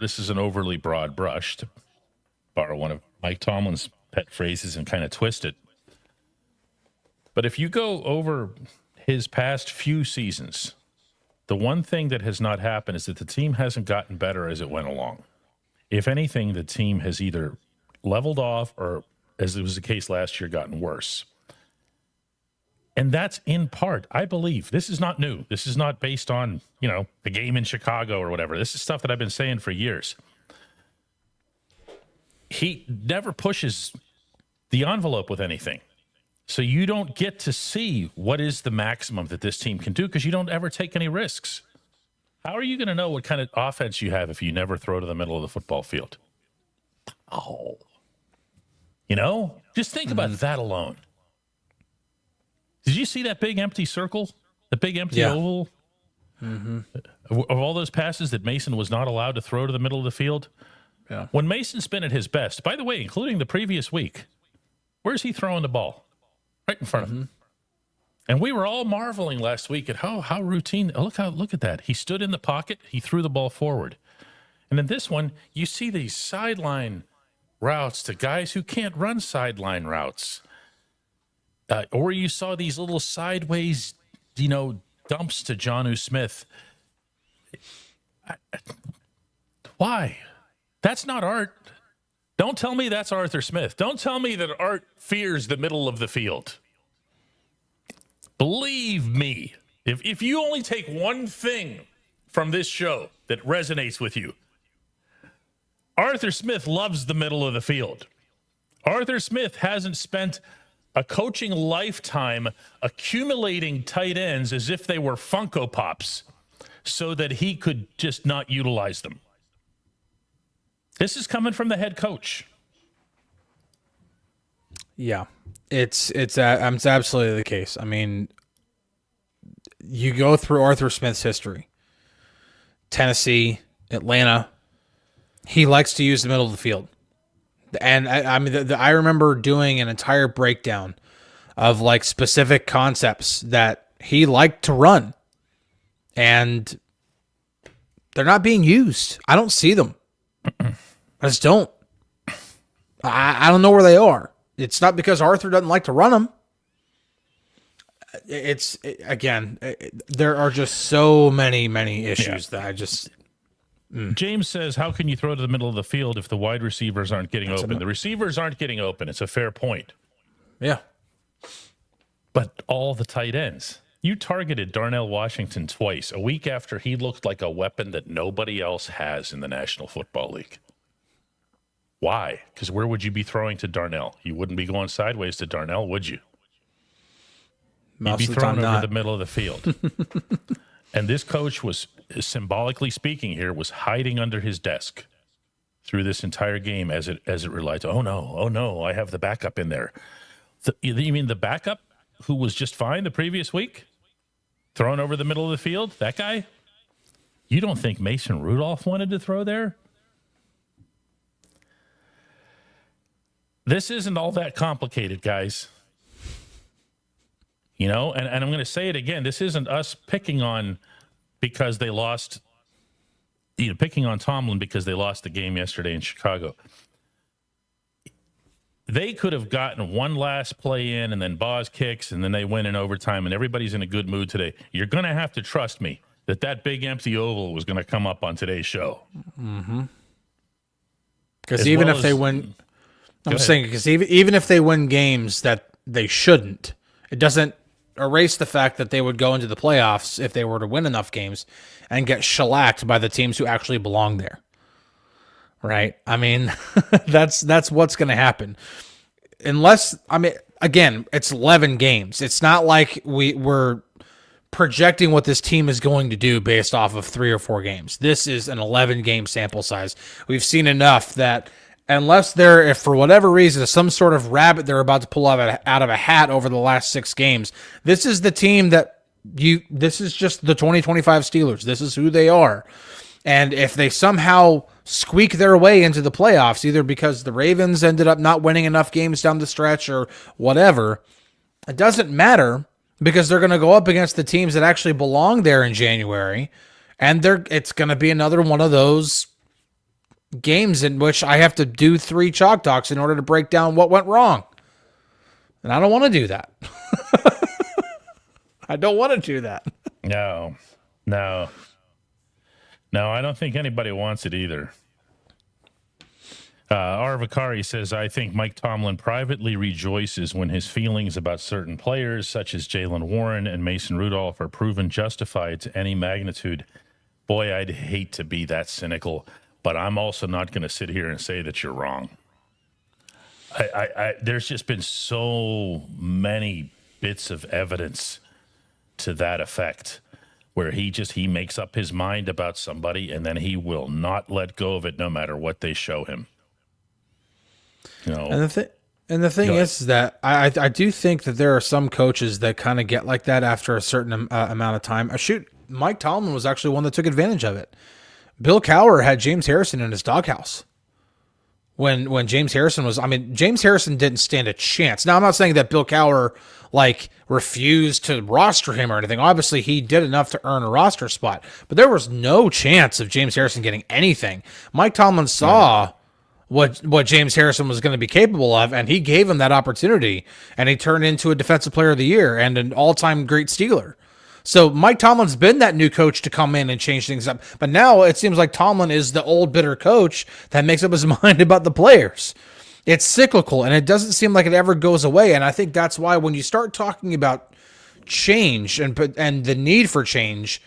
this is an overly broad brush, to borrow one of Mike Tomlin's pet phrases and kind of twist it. But if you go over his past few seasons, the one thing that has not happened is that the team hasn't gotten better as it went along. If anything, the team has either leveled off or, as it was the case last year, gotten worse. And that's in part, I believe, this is not new. This is not based on, the game in Chicago or whatever. This is stuff that I've been saying for years. He never pushes the envelope with anything. So you don't get to see what is the maximum that this team can do because you don't ever take any risks. How are you going to know what kind of offense you have if you never throw to the middle of the football field? Oh. Just think about that alone. Did you see that big empty circle? The big empty oval? Mm-hmm. Of all those passes that Mason was not allowed to throw to the middle of the field? Yeah. When Mason's been at his best, by the way, including the previous week, where's he throwing the ball? Right in front of him. And we were all marveling last week at how routine. Look at that. He stood in the pocket. He threw the ball forward. And in this one, you see these sideline routes to guys who can't run sideline routes. Or you saw these little sideways, dumps to Jonnu Smith. Why? That's not Art. Don't tell me that's Arthur Smith. Don't tell me that Art fears the middle of the field. Believe me, if you only take one thing from this show that resonates with you, Arthur Smith loves the middle of the field. Arthur Smith hasn't spent a coaching lifetime accumulating tight ends as if they were Funko Pops so that he could just not utilize them. This is coming from the head coach. Yeah, it's absolutely the case. I mean, you go through Arthur Smith's history. Tennessee, Atlanta, he likes to use the middle of the field. And I remember doing an entire breakdown of like specific concepts that he liked to run. And they're not being used. I don't see them. I just don't. I don't know where they are. It's not because Arthur doesn't like to run them. There are just so many issues that I just... James says, how can you throw to the middle of the field if the wide receivers aren't getting open? The receivers aren't getting open. It's a fair point. Yeah. But all the tight ends. You targeted Darnell Washington twice, a week after he looked like a weapon that nobody else has in the National Football League. Why? Because where would you be throwing to Darnell? You wouldn't be going sideways to Darnell, would you? You'd be throwing over the middle of the field. And this coach was, symbolically speaking here, was hiding under his desk through this entire game as it relied to, oh no, I have the backup in there. You mean the backup who was just fine the previous week? Thrown over the middle of the field? That guy? You don't think Mason Rudolph wanted to throw there? This isn't all that complicated, guys. And I'm going to say it again. This isn't us picking on because they lost picking on Tomlin because they lost the game yesterday in Chicago. They could have gotten one last play in, and then Boz kicks, and then they win in overtime, and everybody's in a good mood today. You're going to have to trust me that big empty oval was going to come up on today's show. Mm-hmm. Because even if they win, I'm saying, because even if they win games that they shouldn't, it doesn't erase the fact that they would go into the playoffs if they were to win enough games and get shellacked by the teams who actually belong there. Right? I mean, that's what's going to happen. Unless, I mean, again, it's 11 games. It's not like we're projecting what this team is going to do based off of 3 or 4 games. This is an 11-game sample size. We've seen enough that unless if for whatever reason, some sort of rabbit they're about to pull out of a hat over the last 6 games, this is the team this is just the 2025 Steelers. This is who they are. And if they somehow squeak their way into the playoffs, either because the Ravens ended up not winning enough games down the stretch or whatever, it doesn't matter because they're going to go up against the teams that actually belong there in January. And it's going to be another one of those games in which I have to do 3 chalk talks in order to break down what went wrong. And I don't want to do that. I don't want to do that. No, I don't think anybody wants it either. Arvakari says, I think Mike Tomlin privately rejoices when his feelings about certain players, such as Jaylen Warren and Mason Rudolph, are proven justified to any magnitude. Boy, I'd hate to be that cynical, but I'm also not going to sit here and say that you're wrong. There's just been so many bits of evidence to that effect, where he makes up his mind about somebody and then he will not let go of it no matter what they show him. And the thing is that I do think that there are some coaches that kind of get like that after a certain amount of time. Mike Tomlin was actually one that took advantage of it. Bill Cowher had James Harrison in his doghouse. When James Harrison James Harrison didn't stand a chance. Now, I'm not saying that Bill Cowher refused to roster him or anything. Obviously, he did enough to earn a roster spot, but there was no chance of James Harrison getting anything. Mike Tomlin saw what James Harrison was going to be capable of, and he gave him that opportunity, and he turned into a Defensive Player of the Year and an all-time great Steeler. So Mike Tomlin's been that new coach to come in and change things up. But now it seems like Tomlin is the old bitter coach that makes up his mind about the players. It's cyclical, and it doesn't seem like it ever goes away. And I think that's why when you start talking about change and the need for change,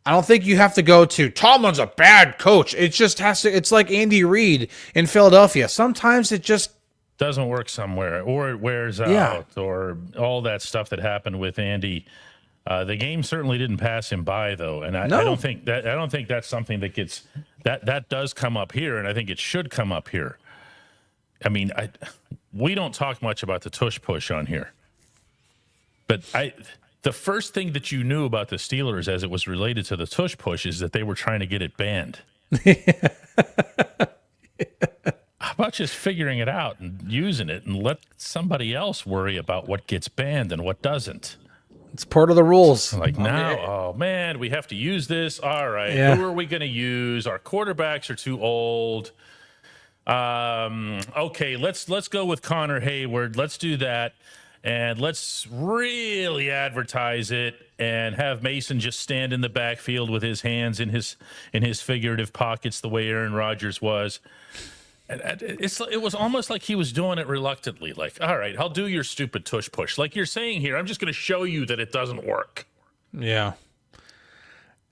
I don't think you have to go to Tomlin's a bad coach. It just has to. It's like Andy Reid in Philadelphia. Sometimes it just doesn't work somewhere, or it wears out, or all that stuff that happened with Andy. The game certainly didn't pass him by, though, and I don't think that's something that gets that does come up here, and I think it should come up here. I mean, we don't talk much about the tush push on here, but the first thing that you knew about the Steelers as it was related to the tush push is that they were trying to get it banned. How about just figuring it out and using it and let somebody else worry about what gets banned and what doesn't? It's part of the rules. Oh man, we have to use this. All right, Who are we going to use? Our quarterbacks are too old. Okay, let's go with Connor Hayward. Let's do that, and let's really advertise it and have Mason just stand in the backfield with his hands in his figurative pockets, the way Aaron Rodgers was. And it was almost like he was doing it reluctantly. Like, all right, I'll do your stupid tush push. Like you're saying here, I'm just going to show you that it doesn't work. Yeah.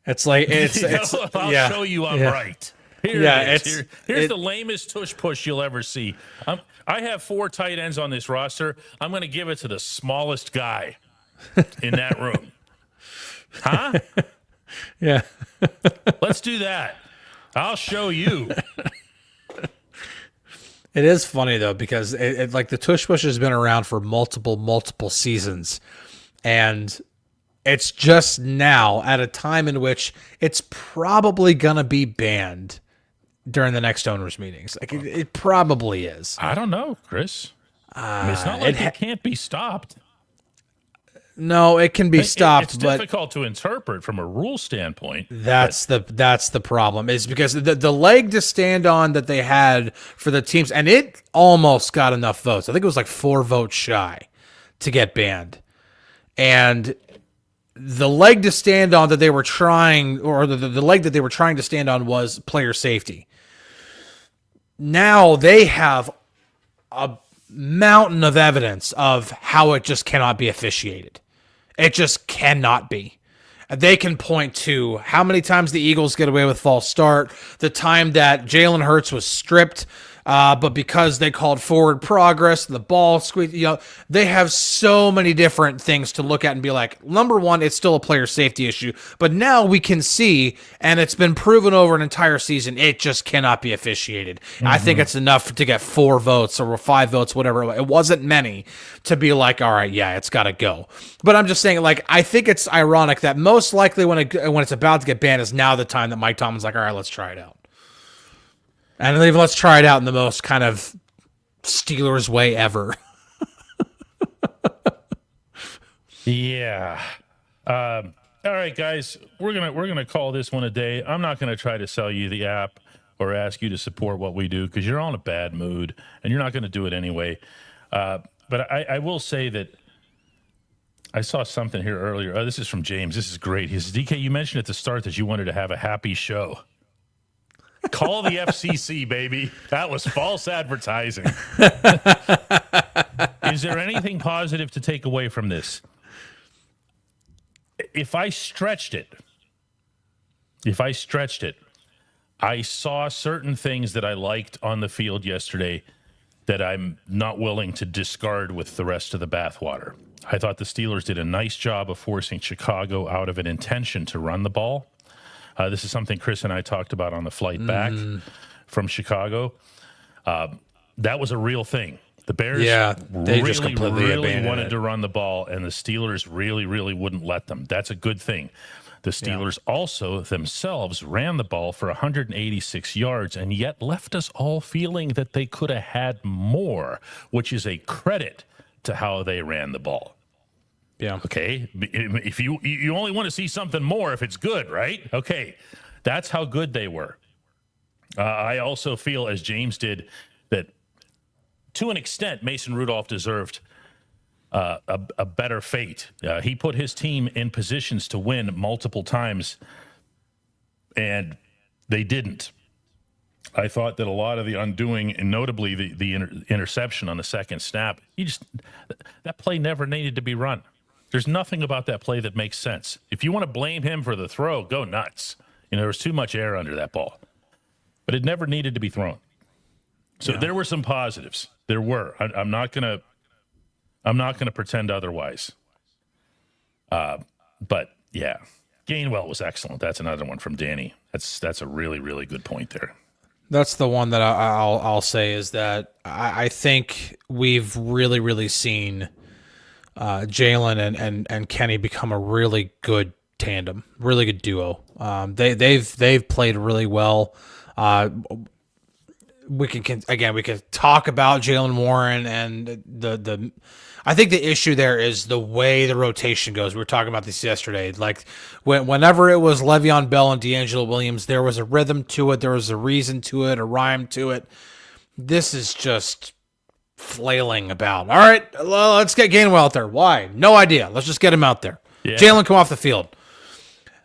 It's like, I'll show you I'm right. Here's the lamest tush push you'll ever see. I have 4 tight ends on this roster. I'm going to give it to the smallest guy in that room. Huh? Yeah. Let's do that. I'll show you. It is funny though, because it like the tush push has been around for multiple seasons, and it's just now at a time in which it's probably gonna be banned during the next owners meetings. Like it probably is. I don't know, Chris. It's not like it can't be stopped. No, it can be stopped, It's but difficult to interpret from a rule standpoint. that's the problem, is because the leg to stand on that they had for the teams, and it almost got enough votes. I think it was like 4 votes shy to get banned. And the leg to stand on that they were trying, or the leg that they were trying to stand on, was player safety. Now they have a mountain of evidence of how it just cannot be officiated. It just cannot be. They can point to how many times the Eagles get away with false start, the time that Jalen Hurts was stripped, but because they called forward progress, the ball squeezed. They have so many different things to look at and be like, number one, it's still a player safety issue, but now we can see, and it's been proven over an entire season, it just cannot be officiated. I think it's enough to get 4 votes or 5 votes, whatever. It wasn't many to be like, all right, yeah, it's got to go. But I'm just saying, like, I think it's ironic that most likely when it's about to get banned is now the time that Mike Tomlin's like, all right, let's try it out. And let's try it out in the most kind of Steelers way ever. Yeah. All right, guys, we're gonna call this one a day. I'm not gonna try to sell you the app or ask you to support what we do, because you're on a bad mood and you're not gonna do it anyway. But I will say that I saw something here earlier. Oh, this is from James. This is great. He says, DK, you mentioned at the start that you wanted to have a happy show. Call the FCC, baby. That was false advertising. Is there anything positive to take away from this? If I stretched it, I saw certain things that I liked on the field yesterday that I'm not willing to discard with the rest of the bathwater. I thought the Steelers did a nice job of forcing Chicago out of an intention to run the ball. This is something Chris and I talked about on the flight back from Chicago. That was a real thing. The Bears they just completely really wanted to run the ball, and the Steelers really, really wouldn't let them. That's a good thing. The Steelers also themselves ran the ball for 186 yards and yet left us all feeling that they could have had more, which is a credit to how they ran the ball. Yeah. Okay. If you only want to see something more if it's good, right? Okay. That's how good they were. I also feel, as James did, that to an extent, Mason Rudolph deserved a better fate. He put his team in positions to win multiple times, and they didn't. I thought that a lot of the undoing, and notably the interception on the second snap, that play never needed to be run. There's nothing about that play that makes sense. If you want to blame him for the throw, go nuts. There was too much air under that ball. But it never needed to be thrown. So there were some positives. There were. I'm not gonna pretend otherwise. But yeah, Gainwell was excellent. That's another one from Danny. That's a really, really good point there. That's the one that I'll say is that I think we've really, really seen Jalen and Kenny become a really good tandem, really good duo. They've played really well. We can talk about Jalen Warren and the. I think the issue there is the way the rotation goes. We were talking about this yesterday. Like whenever it was Le'Veon Bell and D'Angelo Williams, there was a rhythm to it. There was a reason to it, a rhyme to it. This is just flailing about. All right, let's get Gainwell out there. Why? No idea. Let's just get him out there. Yeah. Jalen, come off the field.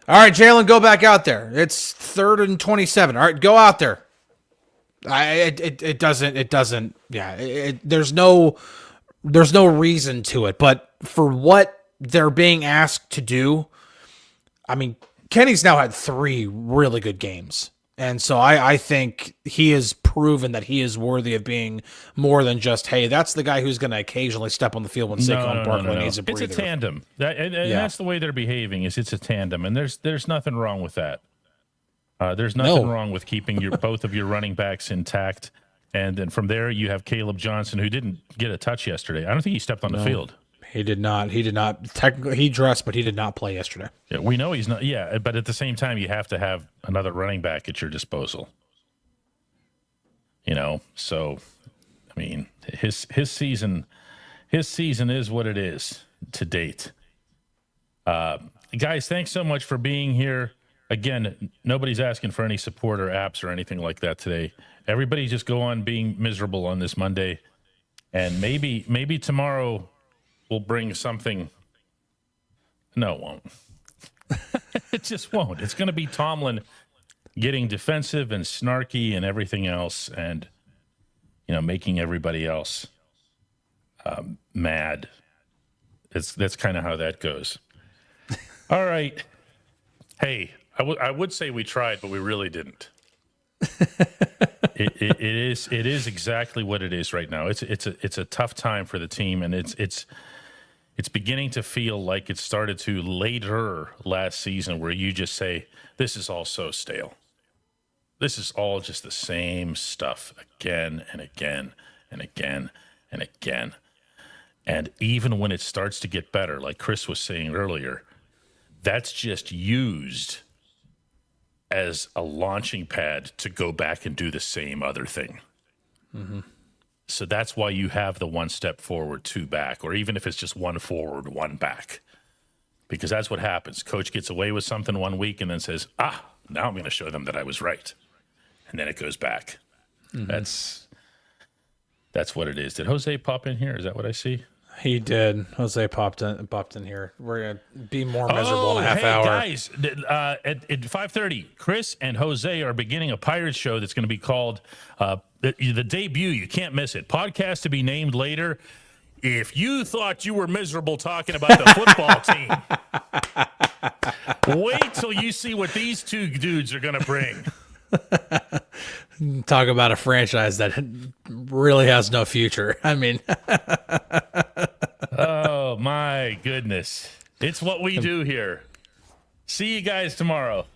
All right, Jalen, go back out there. It's 3rd and 27. All right, go out there. It doesn't. Yeah, there's no reason to it. But for what they're being asked to do, I mean, Kenny's now had 3 really good games. And so I think he has proven that he is worthy of being more than just, hey, that's the guy who's going to occasionally step on the field when Saquon Barkley needs a breather. It's a tandem. That's the way they're behaving. It's a tandem, and there's nothing wrong with that. There's nothing wrong with keeping both of your running backs intact, and then from there you have Caleb Johnson, who didn't get a touch yesterday. I don't think he stepped on the field. He did not. Technically, he dressed, but he did not play yesterday. Yeah, we know he's not. Yeah, but at the same time, you have to have another running back at your disposal. So I mean, his season is what it is to date. Guys, thanks so much for being here. Again, nobody's asking for any support or apps or anything like that today. Everybody just go on being miserable on this Monday. And maybe tomorrow will bring something. No, it won't. It just won't. It's going to be Tomlin getting defensive and snarky and everything else, and making everybody else mad. That's kind of how that goes. All right. Hey, I would say we tried, but we really didn't. It is exactly what it is right now. It's a tough time for the team, and it's beginning to feel like it started to later last season, where you just say, this is all so stale. This is all just the same stuff again and again and again and again. And even when it starts to get better, like Chris was saying earlier, that's just used as a launching pad to go back and do the same other thing. Mm-hmm. So that's why you have the 1 step forward, 2 back, or even if it's just 1 forward, 1 back. Because that's what happens. Coach gets away with something 1 week and then says, now I'm going to show them that I was right. And then it goes back. Mm-hmm. That's what it is. Did Jose pop in here? Is that what I see? He did. Jose popped in here. We're going to be more miserable in a half hour. Guys, at 5:30, Chris and Jose are beginning a Pirates show that's going to be called the Debut. You can't miss it. Podcast to be named later. If you thought you were miserable talking about the football team, wait till you see what these two dudes are going to bring. Talk about a franchise that really has no future. I mean, oh my goodness. It's what we do here. See you guys tomorrow.